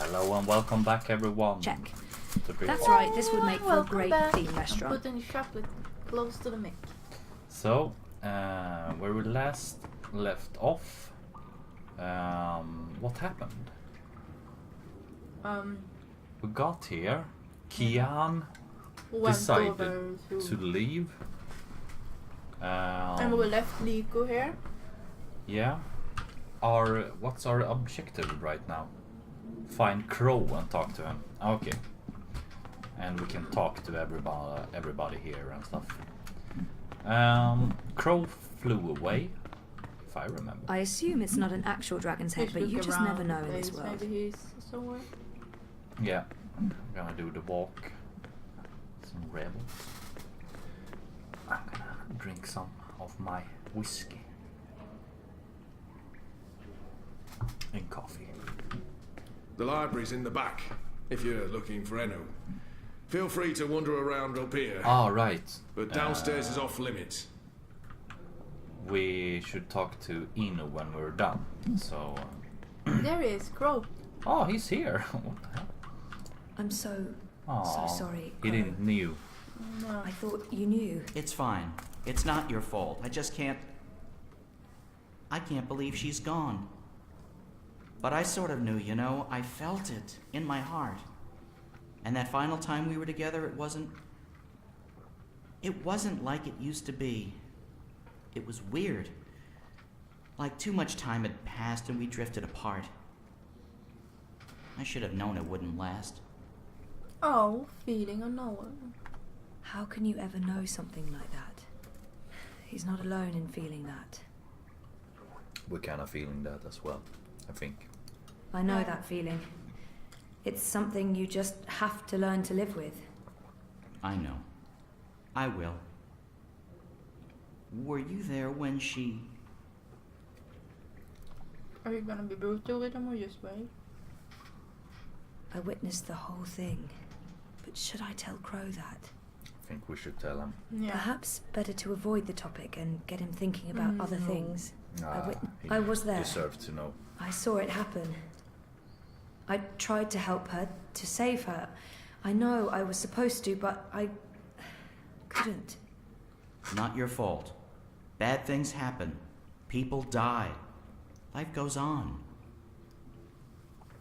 Hello and welcome back, everyone. Check. To That's right, this would make for a great back. theme restaurant. I'm putting chocolate close to the mic. So, where we last left off, what happened? We got here, Kian decided to leave. And we left Nico here. Yeah. What's our objective right now? Find Crow and talk to him. Okay. And we can talk to everybody here and stuff. Crow flew away, if I remember. I assume it's not an actual dragon's head, but you just never know in this world. Maybe he's somewhere. Yeah. I'm gonna do the walk. Some rebels. I'm gonna drink some of my whiskey. And coffee. The library's in the back, if you're looking for Enno. Feel free to wander around up here. Ah, right. But downstairs is off limits. We should talk to Inu when we're done. So. There he is, Crow. Oh, he's here. What the hell? I'm so sorry. He didn't knew. No. I thought you knew. It's fine. It's not your fault. I can't believe she's gone. But I sort of knew, you know. I felt it in my heart. And that final time we were together, it wasn't like it used to be. It was weird. Like too much time had passed and we drifted apart. I should have known it wouldn't last. Oh, feeling unknown. How can you ever know something like that? He's not alone in feeling that. We're kind of feeling that as well, I think. I know that feeling. It's something you just have to learn to live with. I know. I will. Were you there when she... Are you gonna be brutal with him or just wait? I witnessed the whole thing. But should I tell Crow that? I think we should tell him. Yeah. Perhaps better to avoid the topic and get him thinking about other things. I was there. Deserved to know. I saw it happen. I tried to help her, to save her. I know I was supposed to, but I couldn't. Not your fault. Bad things happen. People die. Life goes on.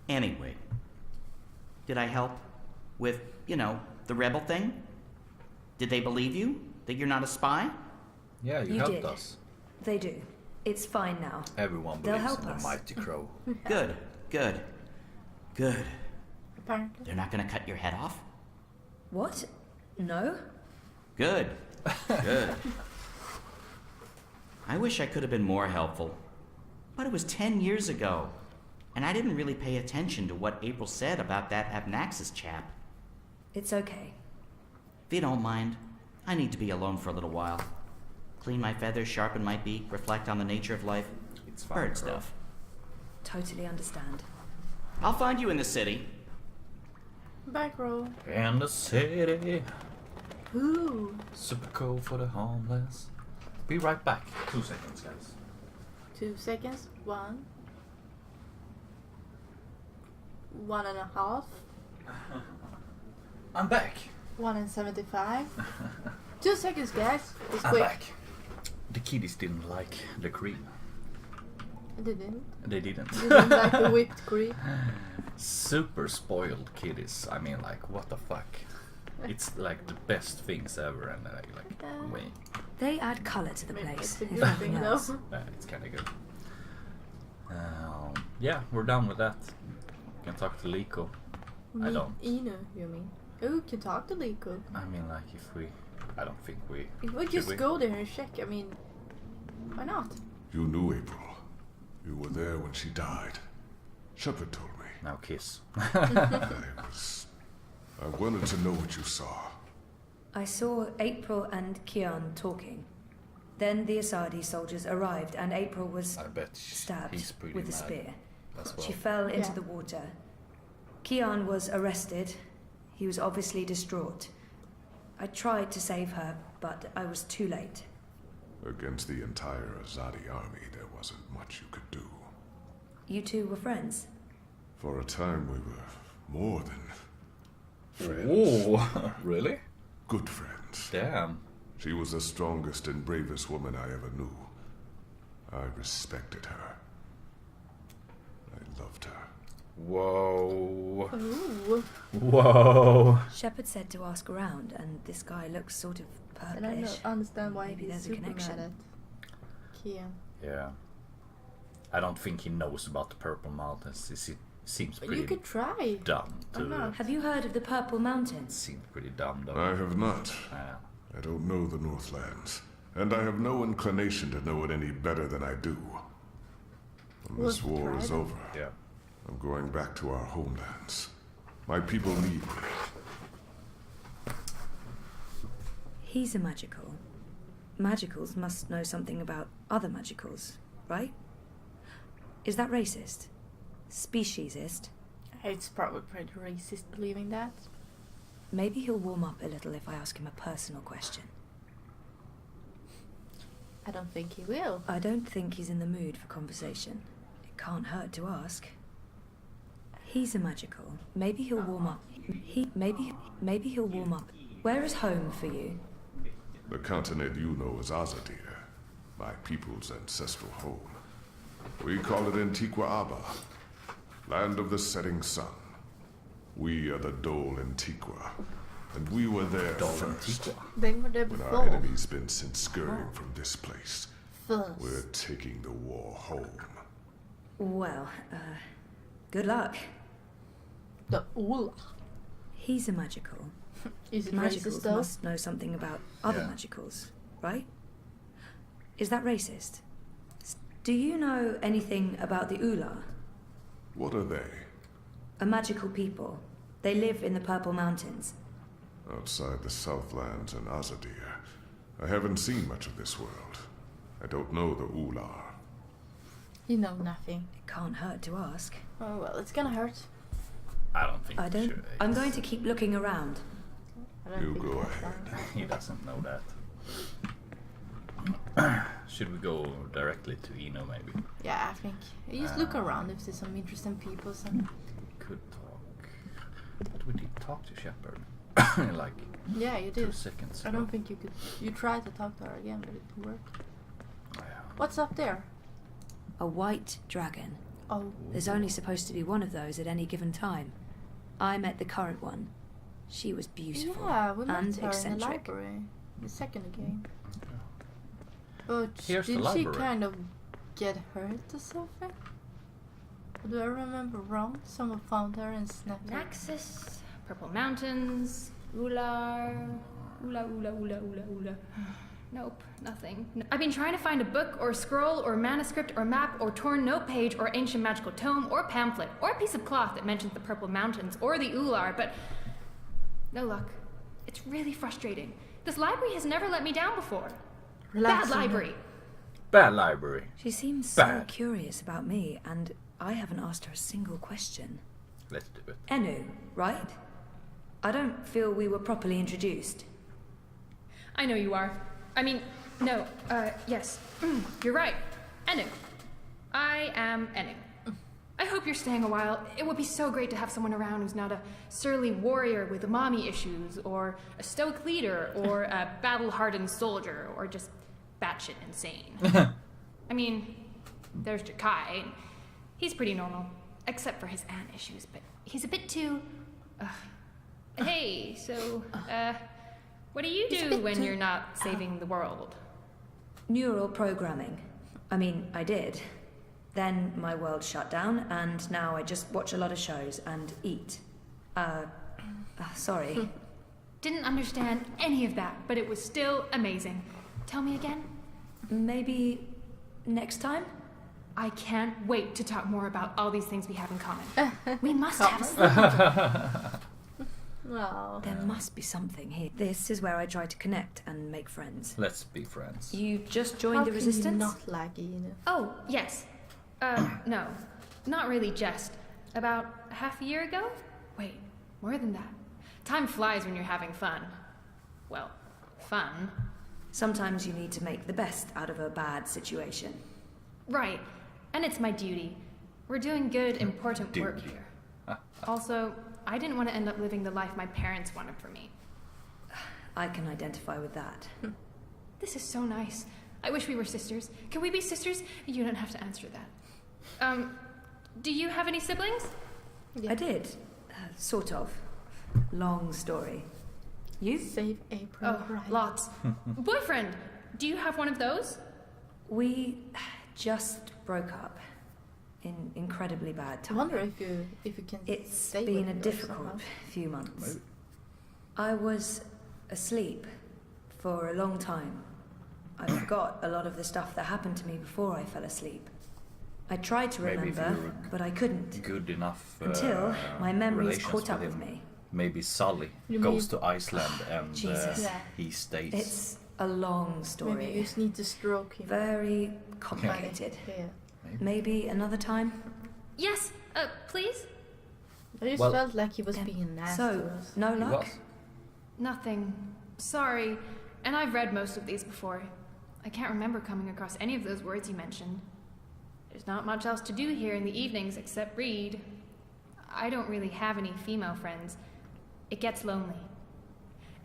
Anyway, did I help with, the rebel thing? Did they believe you? That you're not a spy? Yeah, you helped us. They do. It's fine now. Everyone They'll believes help in the us. mighty Crow. Good. Apparently. They're not gonna cut your head off? What? No? Good. I wish I could have been more helpful. But it was 10 years ago. And I didn't really pay attention to what April said about that Abnaxis chap. It's okay. If you don't mind, I need to be alone for a little while. Clean my feathers, sharpen my beak, reflect on the nature of life. It's fine, Bird Crow. stuff. Totally understand. I'll find you in the city. Bye, Crow. In the city. Ooh. Super cool for the homeless. Be right back. 2 seconds, guys. 2 seconds. 1.5. I'm back. 1:75. 2 seconds, guys. It's I'm quick. back. The kiddies didn't like the cream. They didn't. They didn't. They didn't like the whipped cream. Super spoiled kiddies. I mean, like, what the fuck? It's like the best things ever, and wait. They add colour to the Maybe place. it's a if good nothing thing, else. though. It's kind of good. Yeah, we're done with that. We can talk to Liko. I don't. Inu, you mean? Oh, you can talk to Liko. I mean, like, I don't think we... If we should just go there and check, I mean, why not? You knew April. You were there when she died. Shepard told me. Now kiss. I wanted to know what you saw. I saw April and Kian talking. Then the Asadi soldiers arrived and April was I bet stabbed he's pretty with a mad spear. as well. She fell into Yeah. the water. Kian was arrested. He was obviously distraught. I tried to save her, but I was too late. Against the entire Azadi army, there wasn't much you could do. You two were friends? For a time, we were more than friends. Oh, really? Good friends. Damn. She was the strongest and bravest woman I ever knew. I respected her. I loved her. Whoa. Ooh. Whoa. Shepard said to ask around, and this guy looks sort of And I don't purplish. understand why Maybe he's there's a super connection. mad at Kian. Yeah. I don't think he knows about the Purple Mountains. It seems But pretty you could try. dumb Why to... not? Have you heard of the Purple Mountains? Seems pretty dumb though. I have not. Yeah. I don't know the Northlands, and I have no inclination to know it any better than I do. When this Well, war try is them. over, Yeah. I'm going back to our homelands. My people need me. He's a magical. Magicals must know something about other magicals, right? Is that racist? Speciesist? It's probably pretty racist believing that. Maybe he'll warm up a little if I ask him a personal question. I don't think he will. I don't think he's in the mood for conversation. It can't hurt to ask. He's a magical. Maybe he'll warm up. Maybe he'll warm up. Where is home for you? The continent you know as Azadir, my people's ancestral home. We call it Antiqua Abba, land of the setting sun. We are the Dole Antiqua, and we were there first. They were there When our before. enemies been sent scurrying from this place, First. we're taking the war home. Well, good luck. The Ula. He's a magical. Is it Magicals racist though? must know something about other Yeah. magicals, right? Is that racist? Do you know anything about the Ula? What are they? A magical people. They live in the Purple Mountains. Outside the Southlands and Azadir, I haven't seen much of this world. I don't know the Ular. You know nothing. It can't hurt to ask. Oh well, it's gonna hurt. I don't think I he don't. should. I'm going to keep looking around. I don't You think go that's ahead. fine. He doesn't know that. Should we go directly to Eno maybe? Yeah, I think. You just look around if there's some interesting people. Some. Could talk. But we did talk to Shepard. Like Yeah, you 2 did. seconds I ago. don't think you could. You tried to talk to her again, but it didn't work. Yeah. What's up there? A white dragon. Oh, There's only supposed to be one of those at any given time. I met the current one. She was beautiful yeah, we met and her in the eccentric. library. The second game. But Here's the did she library. kind of get hurt or something? Or do I remember wrong? Someone found her and snapped her. Naxos, Purple Mountains, Ular, Ula. Nope, nothing. I've been trying to find a book or scroll or manuscript or map or torn note page or ancient magical tome or pamphlet or a piece of cloth that mentions the Purple Mountains or the Ular, but no luck. It's really frustrating. This library has never let me down before. Relax, Bad Ina. library. Bad library. She seems so Bad. curious about me, and I haven't asked her a single question. Let's do it. Enu, right? I don't feel we were properly introduced. I know you are. I mean, no, yes. You're right. Enu. I am Enu. I hope you're staying a while. It would be so great to have someone around who's not a surly warrior with mommy issues, or a stoic leader, or a battle-hardened soldier, or just batshit insane. I mean, there's Jakai. He's pretty normal, except for his aunt issues, but he's a bit too... Hey, so, what do you He's a do bit when too- you're not saving the world? Neural programming. I mean, I did. Then my world shut down, and now I just watch a lot of shows and eat. Sorry. Didn't understand any of that, but it was still amazing. Tell me again? Maybe next time? I can't wait to talk more about all these things we have in common. We must have Wow. There must be something here. This is where I try to connect and make friends. Let's be friends. You just joined How the can resistance? you not like Ina? Oh, yes. No. Not really just. About half a year ago? Wait, more than that. Time flies when you're having fun. Well, fun. Sometimes you need to make the best out of a bad situation. Right. And it's my duty. We're doing good, important work here. Also, I didn't want to end up living the life my parents wanted for me. I can identify with that. This is so nice. I wish we were sisters. Can we be sisters? You don't have to answer that. Do you have any siblings? Yeah. I did. Sort of. Long story. You? Save April. Oh, right. lots. Boyfriend, do you have one of those? We just broke up. In incredibly bad I time. wonder if you can. It's stay been with a her difficult somehow. few months. Maybe. I was asleep for a long time. I forgot a lot of the stuff that happened to me before I fell asleep. I tried to Maybe if remember, you were but I couldn't. Good enough. Until my memories relations caught up with with him. me. Maybe Sully You goes mean- to Iceland and Jesus. Yeah. he stays. It's a long story. Maybe you just need to stroke him. Very complicated. Yeah. Maybe another time? Yes, please? I just Well- felt like he was being nasty. So, to us. no He luck? was. Nothing. Sorry. And I've read most of these before. I can't remember coming across any of those words you mentioned. There's not much else to do here in the evenings except read. I don't really have any female friends. It gets lonely.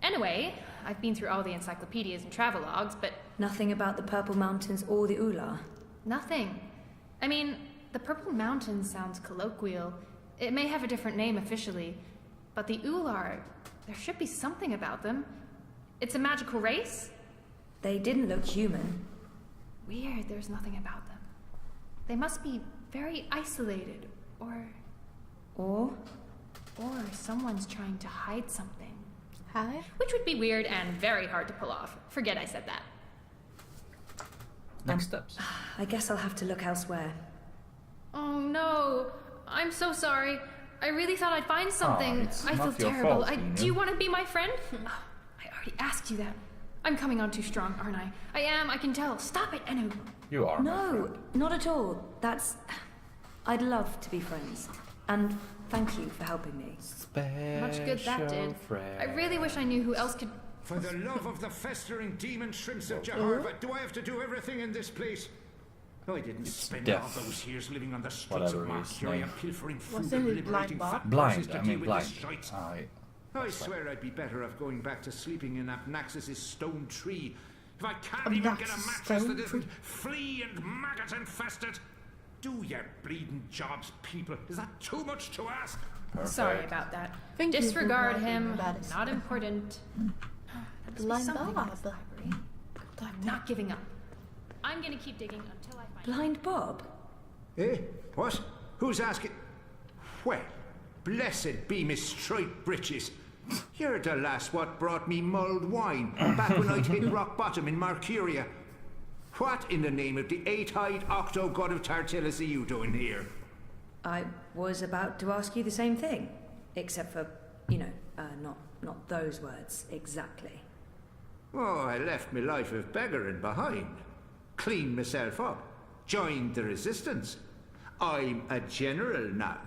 Anyway, I've been through all the encyclopedias and travelogues, but Nothing about the Purple Mountains or the Ula? nothing. I mean, the Purple Mountains sounds colloquial. It may have a different name officially, but the Ular, there should be something about them. It's a magical race? They didn't look human. Weird, there's nothing about them. They must be very isolated, or Or? someone's trying to hide something. Hi. Which would be weird and very hard to pull off. Forget I said that. Next steps. I guess I'll have to look elsewhere. Oh no, I'm so sorry. I really thought I'd find something. it's I feel not your terrible. fault, Inu. Do you want to be my friend? I already asked you that. I'm coming on too strong, aren't I? I am, I can tell. Stop it, Enu. You are. my No, friend. not at all. That's... I'd love to be friends. And thank you for helping me. Much good that did. I really wish I knew who else could... For the love of the festering demon shrimps of Jehovah, do I have to do everything in this place? I didn't spend all death. those years living on the streets Whatever of his Mercury name. and pilfering food Wasn't and it liberating Blind Bob? fat Blind. horses to I deal mean with blind. this shite. I Swear I'd be better off going back to sleeping in Abnaxus's stone tree. If I can't even get a Abnaxus mattress stone that isn't flea and maggot infested. Do your bleeding jobs, people. Is that too much to ask? Sorry about that. Thank you for Disregard writing him. about his- Not important. There must be Blind something in Bob. this library. I'm not giving up. I'm gonna keep digging until I find... Blind Bob? Eh? What? Who's asking? Well, blessed be Miss Striped Britches. You're the lass what brought me mulled wine back when I'd hit rock bottom in Mercuria. What in the name of the eight-eyed octo-god of Tartillus are you doing here? I was about to ask you the same thing. Except for, not those words exactly. Oh, I left my life of beggaring behind. Cleaned myself up. Joined the resistance. I'm a general now.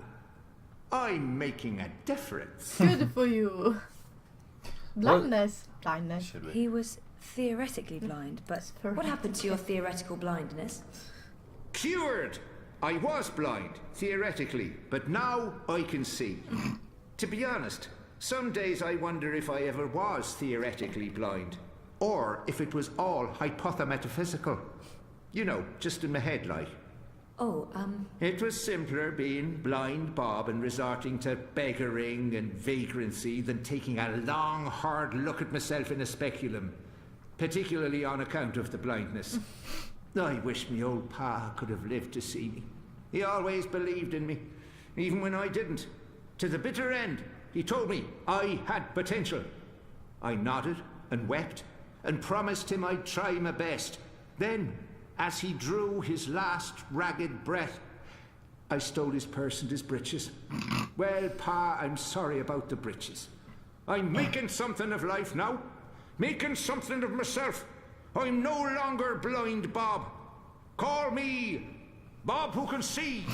I'm making a difference. Good for you. Blindness. Blindness. should we? He was theoretically blind, but what happened to your theoretical blindness? Cured! I was blind, theoretically, but now I can see. To be honest, some days I wonder if I ever was theoretically blind. Or if it was all hypothemetaphysical. You know, just in my head like. Oh, It was simpler being blind Bob and resorting to beggaring and vagrancy than taking a long, hard look at myself in a speculum. Particularly on account of the blindness. I wish me old pa could have lived to see me. He always believed in me, even when I didn't. To the bitter end, he told me I had potential. I nodded and wept and promised him I'd try my best. Then, as he drew his last ragged breath, I stole his purse and his breeches. Well, pa, I'm sorry about the breeches. I'm making something of life now. Making something of myself. I'm no longer blind Bob. Call me Bob who can see.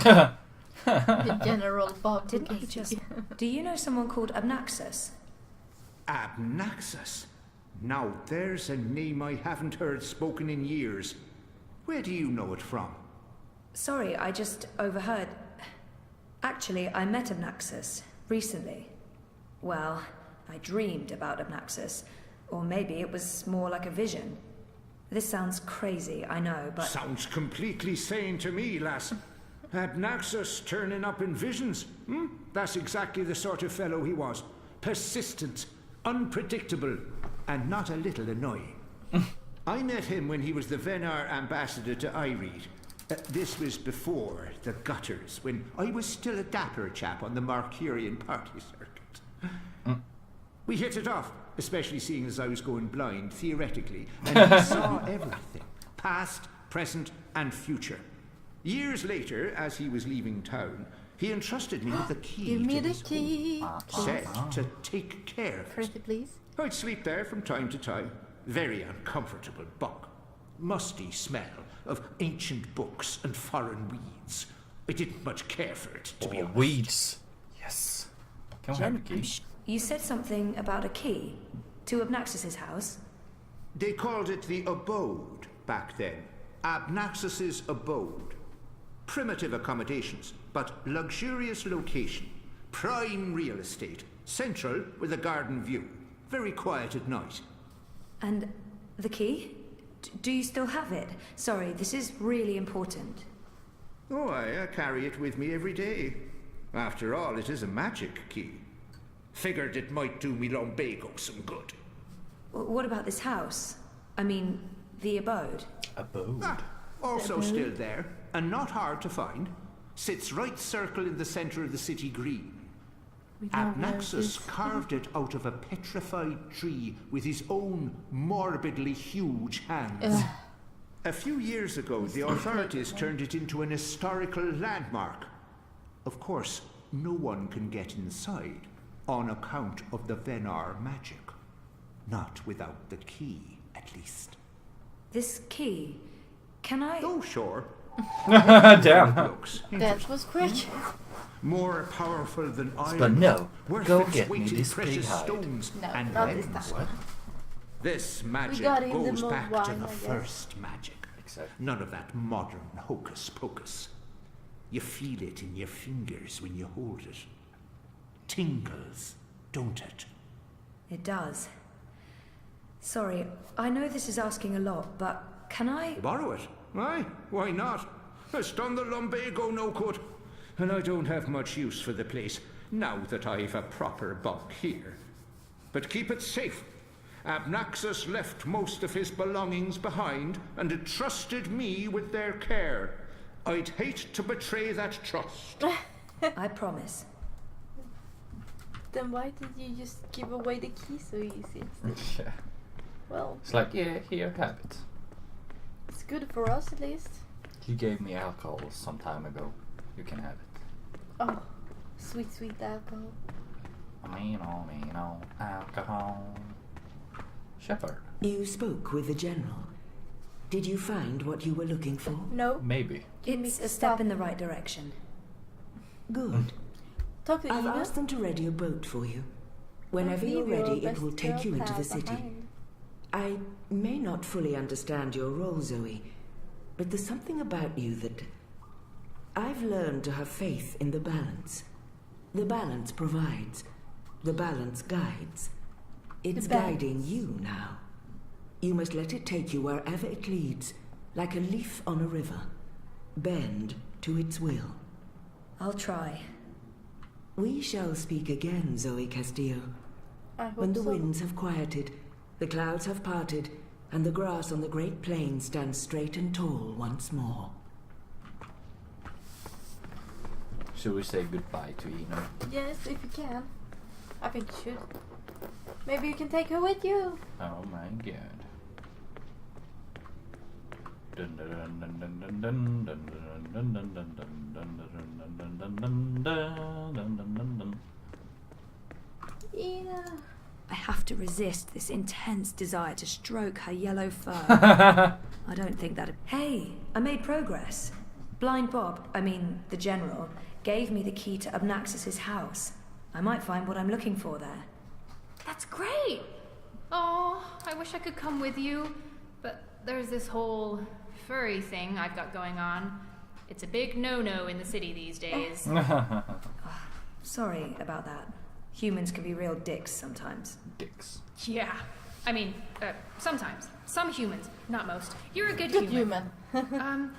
The General Bob. who didn't can he see. just... Do you know someone called Abnaxus? Abnaxus. Now there's a name I haven't heard spoken in years. Where do you know it from? Sorry, I just overheard. Actually, I met Abnaxus recently. Well, I dreamed about Abnaxus. Or maybe it was more like a vision. This sounds crazy, I know, but... Sounds completely sane to me, lass. Abnaxus turning up in visions. That's exactly the sort of fellow he was. Persistent, unpredictable, and not a little annoying. I met him when he was the Venar ambassador to Ireed. This was before the gutters, when I was still a dapper chap on the Marcurian party circuit. We hit it off, especially seeing as I was going blind, theoretically, and he saw everything, past, present, and future. Years later, as he was leaving town, he entrusted me with the key Give me to the his key. home, said to take care of it. Pretty please. I'd sleep there from time to time. Very uncomfortable bunk. Musty smell of ancient books and foreign weeds. I didn't much care for it, to be honest. Weeds. Yes. Can we have a key? You said something about a key to Abnaxus's house? They called it the abode back then. Abnaxus's abode. Primitive accommodations, but luxurious location. Prime real estate. Central with a garden view. Very quiet at night. And the key? Do you still have it? Sorry, this is really important. Oh, I carry it with me every day. After all, it is a magic key. Figured it might do me lumbago some good. What about this house? I mean, the abode. Abode. Also still there, and not hard to find. Sits right circle in the center of the city green. Abnaxus carved it out of a petrified tree with his own morbidly huge hands. A few years ago, the authorities turned it into an historical landmark. Of course, no one can get inside on account of the Venar magic. Not without the key, at least. This key, can I... Oh, sure. Damn. Looks That was quick. more powerful than iron. But no, worth go its get weight me in this precious pig hide. stones No, and not this lens. time. This magic got him the goes more back wine, to I the guess. first magic. Exactly. None of that modern hocus pocus. You feel it in your fingers when you hold it. Tingles, don't it? It does. Sorry, I know this is asking a lot, but can I... Borrow it? Aye, why not? It's done the lumbago no good. And I don't have much use for the place, now that I've a proper bunk here. But keep it safe. Abnaxus left most of his belongings behind and entrusted me with their care. I'd hate to betray that trust. I promise. Then why did you just give away the key so easy? Yeah. Well, It's like, yeah, here, have it. it's good for us at least. He gave me alcohol some time ago. You can have it. Oh, sweet, sweet alcohol. Alcohol. Shepard. You spoke with the general. Did you find what you were looking for? No, Maybe. It's a step in the right direction. Good. talk to I've Ina. asked them to ready a boat for you. Whenever Leave you're your ready, it best will take girl you into pal the city. behind. I may not fully understand your role, Zoe, but there's something about you that... I've learned to have faith in the balance. The balance provides. The balance guides. It's The balance. guiding you now. You must let it take you wherever it leads, like a leaf on a river. Bend to its will. I'll try. We shall speak again, Zoe Castillo. I hope When the so. winds have quieted, the clouds have parted, and the grass on the great plain stands straight and tall once more. Should we say goodbye to Eno? Yes, if you can. I think you should. Maybe you can take her with you. Oh my god. Dun dun dun dun dun dun dun dun dun dun dun dun dun dun dun dun dun dun dun. Ina. I have to resist this intense desire to stroke her yellow fur. I don't think that... Hey, I made progress. Blind Bob, the general, gave me the key to Abnaxus's house. I might find what I'm looking for there. That's great! Oh, I wish I could come with you, but there's this whole furry thing I've got going on. It's a big no-no in the city these days. Sorry about that. Humans can be real dicks sometimes. Dicks. Yeah. I mean, sometimes. Some humans, not most. You're a good Good human. human.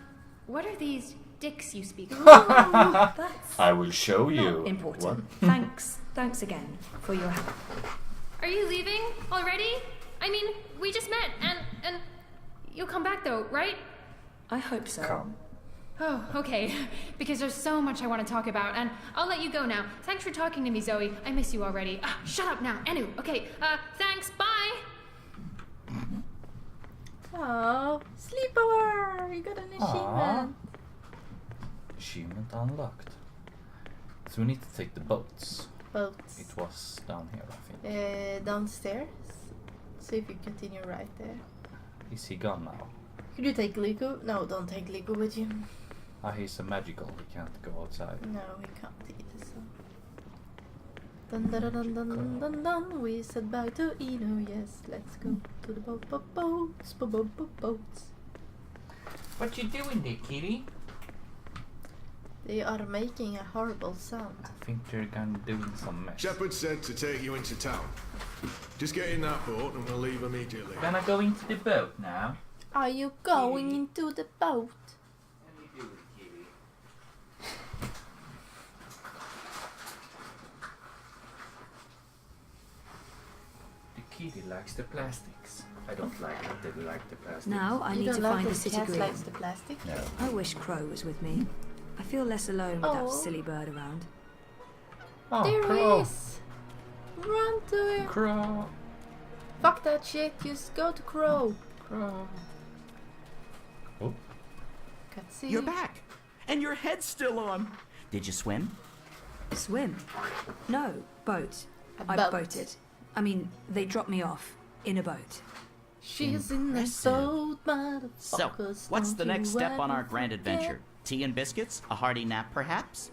What are these dicks you speak of? That's I will show not you. important. What? Thanks again for your help. Are you leaving already? I mean, we just met, and you'll come back though, right? I hope so. Come. Oh, okay. Because there's so much I want to talk about, and I'll let you go now. Thanks for talking to me, Zoe. I miss you already. Shut up now. Anu, okay. Thanks. Bye. Oh, sleepover! You got an achievement. Achievement unlocked. So we need to take the boats. Boats. It was down here, I think. Downstairs. So if you continue right there. Is he gone now? Could you take Lico? No, don't take Lico with you. He's a magical. He can't go outside. No, we can't either, so. Dun dun dun dun dun dun dun. We said bye to Eno, yes. Let's go to the boats. What you doing there, kitty? They are making a horrible sound. I think they're gonna doing some mess. Shepard said to take you into town. Just get in that boat and we'll leave immediately. Gonna go into the boat now. Are you going into the boat? Let me do it, kitty. The kitty likes the plastics. I don't like that they like the plastics. Now I You need don't to like find that the city cat green. likes the plastic? No. I wish Crow was with me. I feel less alone with that Oh. silly bird around. Oh, There Crow. he is! Run to him! Crow. Fuck that shit, just go to Crow. Crow. Oh. Cutscene. You're back! And your head's still on! Did you swim? Swim? No, boat. A I boat. boated. I mean, they dropped me off in a boat. She's in the Impressive. boat, So, motherfuckers. what's Don't the next you step on our ever grand forget. adventure? Tea and biscuits? A hearty nap, perhaps?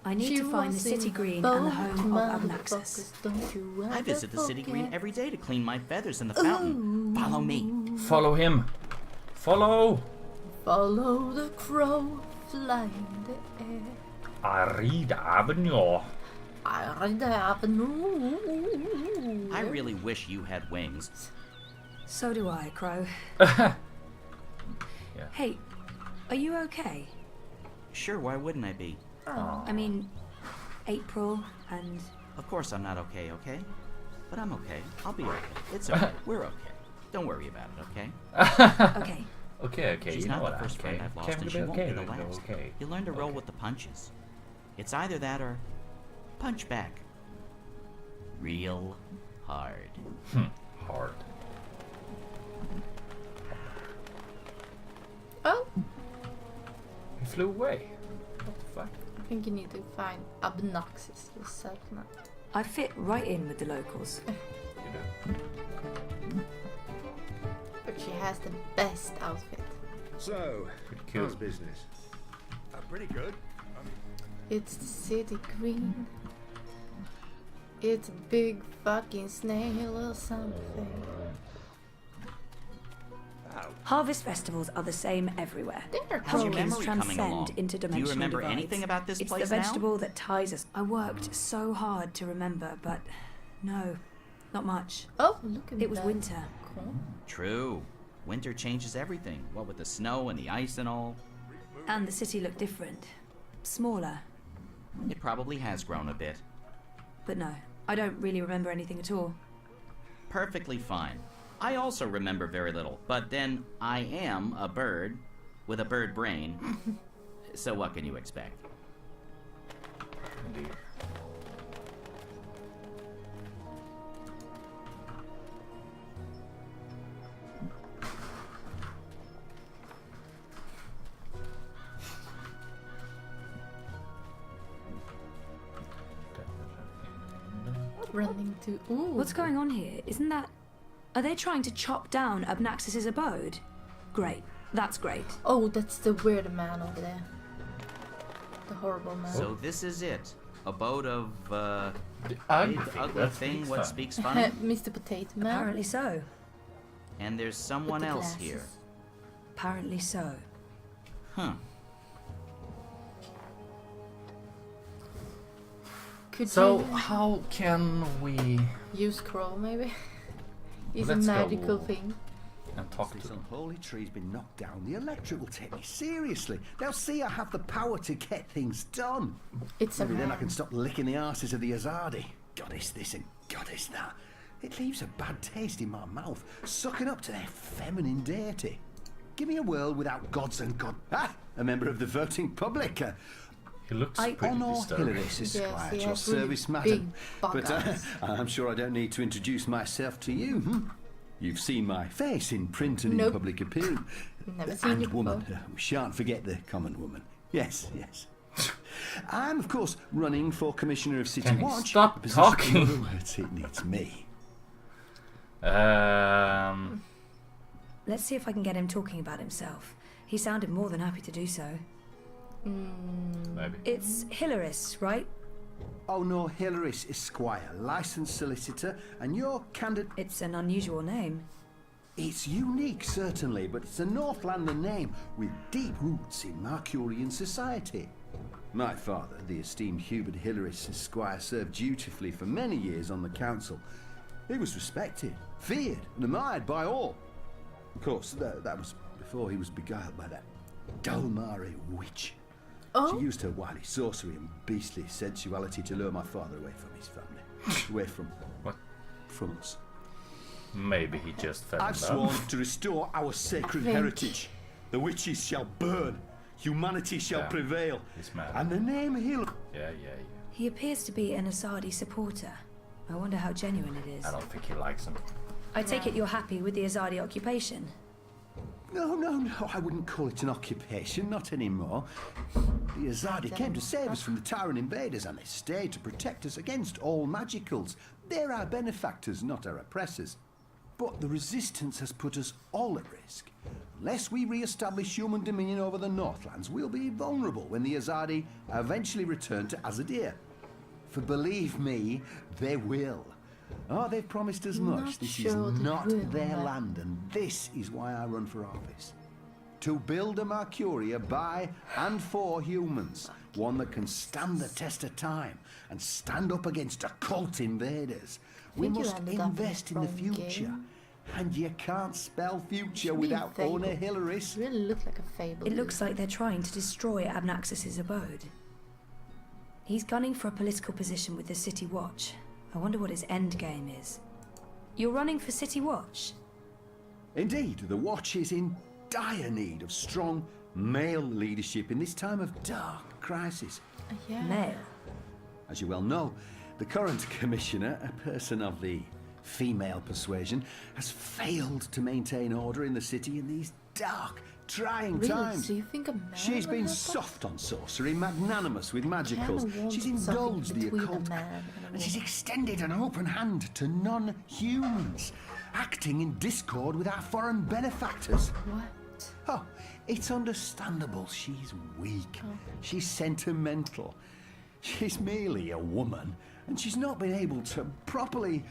I need She to find the was in city the green boat, and the home of Abnaxis. motherfuckers. Don't you I ever visit the city green forget. every day to clean my feathers in the fountain. Follow me. Follow him. Follow. Follow the crow, fly in the air. I read Avenue. I read the avenue. I really wish you had wings. So do I, Crow. Yeah. Hey, are you okay? Sure, why wouldn't I be? I mean, April and... Of course I'm not okay, okay? But I'm okay. I'll be okay. It's okay. We're okay. Don't worry about it, okay? Okay. Okay, She's you not know the what? first friend Okay. I've lost, Can and we she be won't okay be the then? last. Okay. You learn to roll Okay. with the punches. It's either that or punch back. Real hard. Hard. Oh, He flew away. What the fuck? I think you need to find Abnaxis yourself now. I fit right in with the locals. You do. But she has the best outfit. So, Pretty cool. how's business? Pretty good. It's the city green. It's a big fucking snail or something. Harvest festivals are the same everywhere. They're How's your cool. Pumpkins memory coming along? transcend interdimensional Do you remember divides. anything about this It's place the now? vegetable that ties us. I worked so hard to remember, but no, not much. Oh, look at that. It was winter. Cool. True. Winter changes everything. What with the snow and the ice and all. And the city looked different. Smaller. It probably has grown a bit. But no, I don't really remember anything at all. Perfectly fine. I also remember very little, but then I am a bird with a bird brain. So what can you expect? Indeed. Running to. Ooh. What's going on here? Isn't that... Are they trying to chop down Abnaxis' abode? Great. That's great. Oh, that's the weird man over there. The horrible man. So this is it. Abode of, The big ugly ugly that thing speaks what fun. speaks funny. Mr. Potato Man. Apparently so. And there's With someone the else glasses. here. Apparently so. Huh. Could So you how can we use Crow maybe? It's a Let's go. magical thing. and talk to This them? unholy tree's been knocked down. The electric will take me seriously. They'll see I have the power to get things done. It's a Maybe then I man. can stop licking the arses of the Azadi. Goddess this and goddess that. It leaves a bad taste in my mouth, sucking up to their feminine deity. Give me a world without gods and a member of the voting public. He looks I- pretty Honor disturbing. Hilarious Yes, Esquire, he at your has really service, big madam. bug But eyes. I'm sure I don't need to introduce myself to you. You've seen my face in print and in Nope. public appearance. Never seen And you woman. before. We shan't forget the common woman. Yes, yes. I'm, of course, running for Commissioner of City Can you Watch. stop a position- talking? In other words, it needs me. Let's see if I can get him talking about himself. He sounded more than happy to do so. Maybe. It's Hilaris, right? Oh no, Hilarious Esquire, licensed solicitor, and your candidate. It's an unusual name. It's unique, certainly, but it's a Northlander name with deep roots in Mercurian society. My father, the esteemed Hubert Hilarious Esquire, served dutifully for many years on the council. He was respected, feared, and admired by all. Of course, that was before he was beguiled by that Dulmari witch. Oh, She used her wily sorcery and beastly sensuality to lure my father away from his family. Away from... What? From us. Maybe he just fell in I've love. sworn to restore our sacred think- heritage. The witches shall burn. Humanity shall Yeah, prevail. he's mad. And the name Hill... Yeah. He appears to be an Azadi supporter. I wonder how genuine it is. I don't think he likes him. I take it you're happy with the Azadi occupation. No, I wouldn't call it an occupation, not anymore. The Azadi came to save us from the tyrant invaders, and they stayed to protect us against all magicals. They're our benefactors, not our oppressors. But the resistance has put us all at risk. Unless we re-establish human dominion over the Northlands, we'll be vulnerable when the Azadi eventually return to Azadir. For believe me, they will. Oh, they've promised us much. Not This sure is they not will, their but- land, and this is why I run for office. To build a Mercuria by and for humans. One that can stand the test of time and stand up against occult invaders. We think you must ended up in the invest in the wrong future. game. And you can't spell future Should be without Fable. owner Hilaris. It really looked like a fable. It looks like they're trying to destroy Abnaxus's abode. He's gunning for a political position with the City Watch. I wonder what his end game is. You're running for City Watch? Indeed, the Watch is in dire need of strong male leadership in this time of dark crisis. Yeah. Male. As you well know, the current commissioner, a person of the female persuasion, has failed to maintain order in the city in these dark, trying Really? times. So you think a man She's would been have that? soft on sorcery, magnanimous with Kinda magicals. wanted She's something indulged the between a occult, man and a she's woman. extended an open hand to non-humans, acting in discord with our foreign benefactors. What? Oh, it's understandable. She's weak. She's sentimental. She's merely a woman, and she's not been able to properly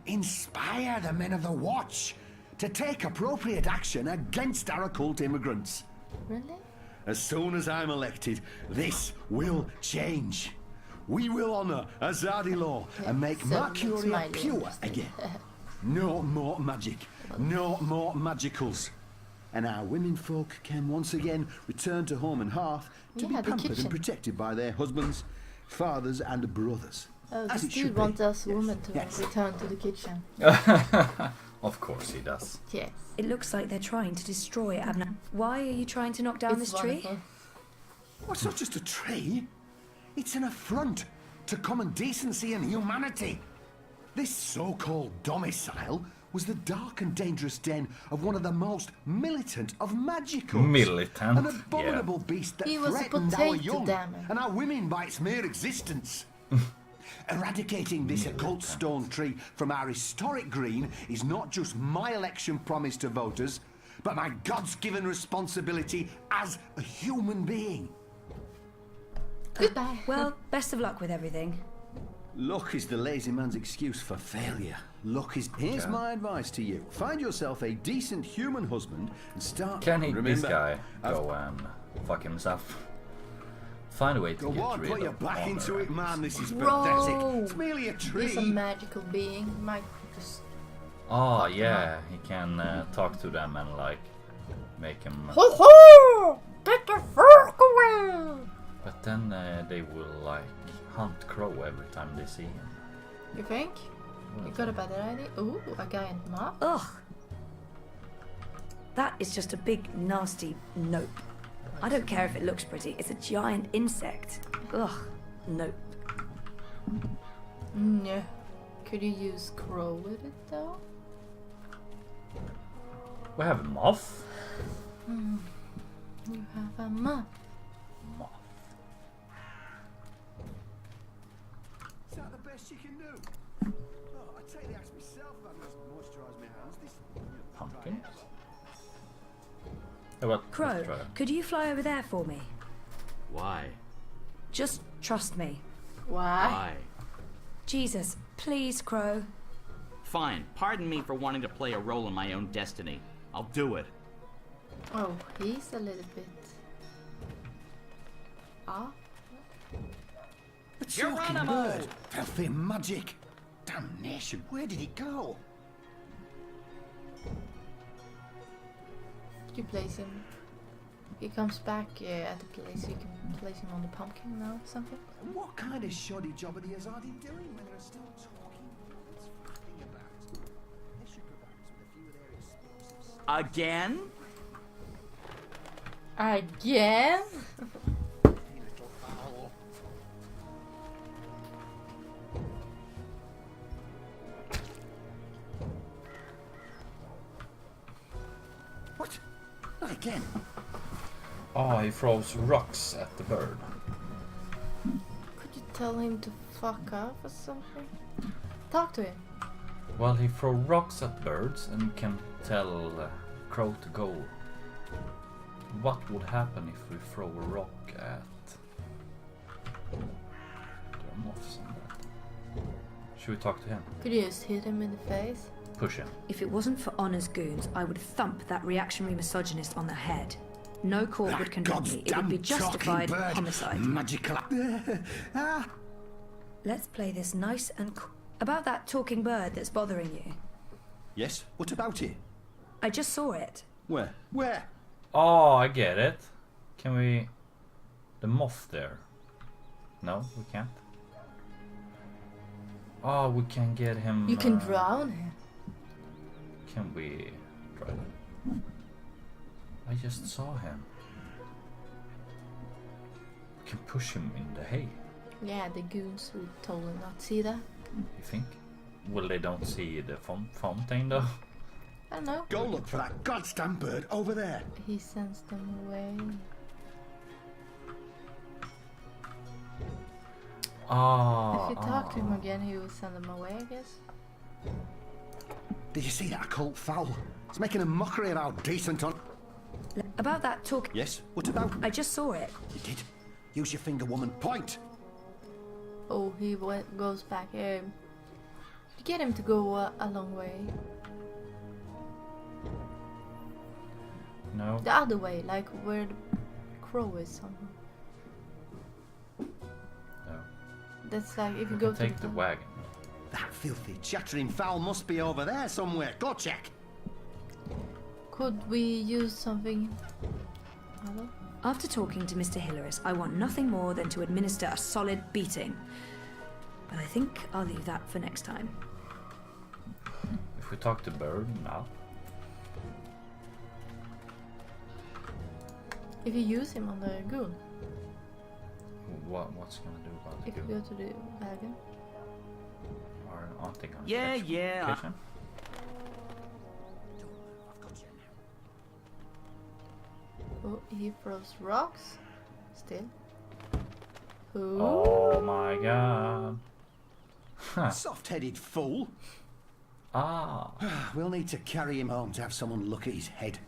inspire the men of the Watch to take appropriate action against our occult immigrants. Really? As soon as I'm elected, this will change. We will honor Azadi law and make so Mercuria smiley pure interesting. again. No more magic. No more magicals. And our women folk can once again return to home and hearth to Yeah, be the pampered kitchen. and protected by their husbands, fathers, and brothers. Oh, As this it should dude be. wants us Yes. women to Yes. return to the kitchen. Of course he does. Yes. It looks like they're trying to destroy Abnaxus. Why are you trying to knock down It's this tree? wonderful. Well, it's not just a tree. It's an affront to common decency and humanity. This so-called domicile was the dark and dangerous den of one of the most militant of magicals. Militant, An abominable beast that He was a threatened our potato, young damn it. and our women by its mere existence. Eradicating this occult stone tree from our historic green is not just my election promise to voters, but my God's given responsibility as a human being. Goodbye. Well, best of luck with everything. Luck is the lazy man's excuse for failure. Luck is... Here's Yeah. my advice to you. Find yourself a decent human husband and start... Can he, this Remember, guy, I've- go and fuck himself? Find a way to Go get on, rid put your of back honor into it, and man. This is Bro. pathetic. It's merely a He's a tree. magical being. Might just. Oh yeah, he can talk to them and like make him. Ho ho! Get the fuck away! But then they will like hunt Crow every time they see him. You think? You got a better idea? Ooh, a guy in moth. Ugh. That is just a big, nasty nope. I don't care if it looks pretty. It's a giant insect. Ugh. Nope. Yeah. Could you use crow with it though? We have a moth. You have a moth. Moth. Is that the best you can do? Oh, I take the axe myself. I must moisturise my hands. This Pumpkin. Oh, well, Crow, let's try it. could you fly over there for me? Why? Just trust me. Why? Jesus, please, Crow. Fine. Pardon me for wanting to play a role in my own destiny. I'll do it. Oh, he's a little bit. Ah. The talking Geronimo! bird. Filthy magic. Damnation. Where did it go? You place him. He comes back at the place. You can place him on the pumpkin now or something. And what kind of shoddy job are the Azadi doing when they're still talking birds flying about? They should provide us with a few of their explosives. Again? Again? Hey, little fowl. What? Not again. Oh, he throws rocks at the bird. Could you tell him to fuck off or something? Talk to him. Well, he throws rocks at birds and can tell Crow to go. What would happen if we throw a rock at the moths and that? Should we talk to him? Could you just hit him in the face? Push him. If it wasn't for Honor's goons, I would thump that reactionary misogynist on the head. No court would convict me. It would be justified homicide. Magical. Ah. Let's play this nice and about that talking bird that's bothering you. Yes. What about it? I just saw it. Where? Where? Oh, I get it. Can we... The moth there. No, we can't. Oh, we can get him... You can drown him. Can we try that? I just saw him. We can push him in the hay. Yeah, the goons will totally not see that. You think? Well, they don't see the fountain though. I don't know. Go look for that goddamn bird over there. He sends them away. Oh. If you talk to him again, he will send them away, I guess. Did you see that occult fowl? It's making a mockery of how decent on... About that talk... Yes? What about... I just saw it. You did? Use your finger, woman. Point! Oh, he goes back. Get him to go a long way. No. The other way, like where the crow is somewhere. No. That's like if you We go can to take the wagon. That filthy, chattering fowl must be over there somewhere. Go check. Could we use something other? After talking to Mr. Hilaris, I want nothing more than to administer a solid beating. But I think I'll leave that for next time. If we talk to bird now. If you use him on the goon, What's gonna do about the if you goon? go to the wagon. Or aren't they gonna Yeah, catch yeah. him? I've got you now. Oh, he throws rocks. Still. Ooh. Oh my god. Huh. Soft-headed fool. Ah. We'll need to carry him home to have someone look at his head.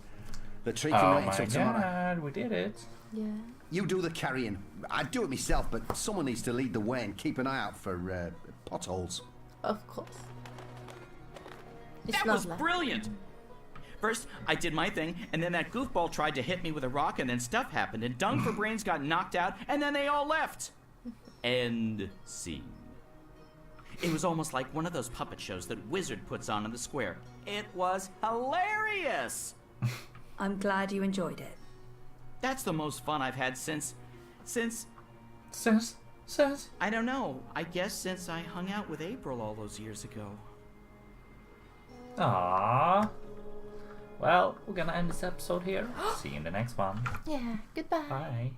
The tree can Oh wait my until tomorrow. god, we did it. Yeah. You do the carrying. I'd do it myself, but someone needs to lead the way and keep an eye out for potholes. Of course. It's That not was like brilliant! First, I did my thing, and then that goofball tried to hit me with a rock, and then stuff happened, and Dung for Brains got knocked out, and then they all left. End scene. It was almost like one of those puppet shows that Wizard puts on in the square. It was hilarious! I'm glad you enjoyed it. That's the most fun I've had since... Since? I don't know. I guess since I hung out with April all those years ago. Aww. Well, we're gonna end this episode here. See you in the next one. Yeah, goodbye. Bye.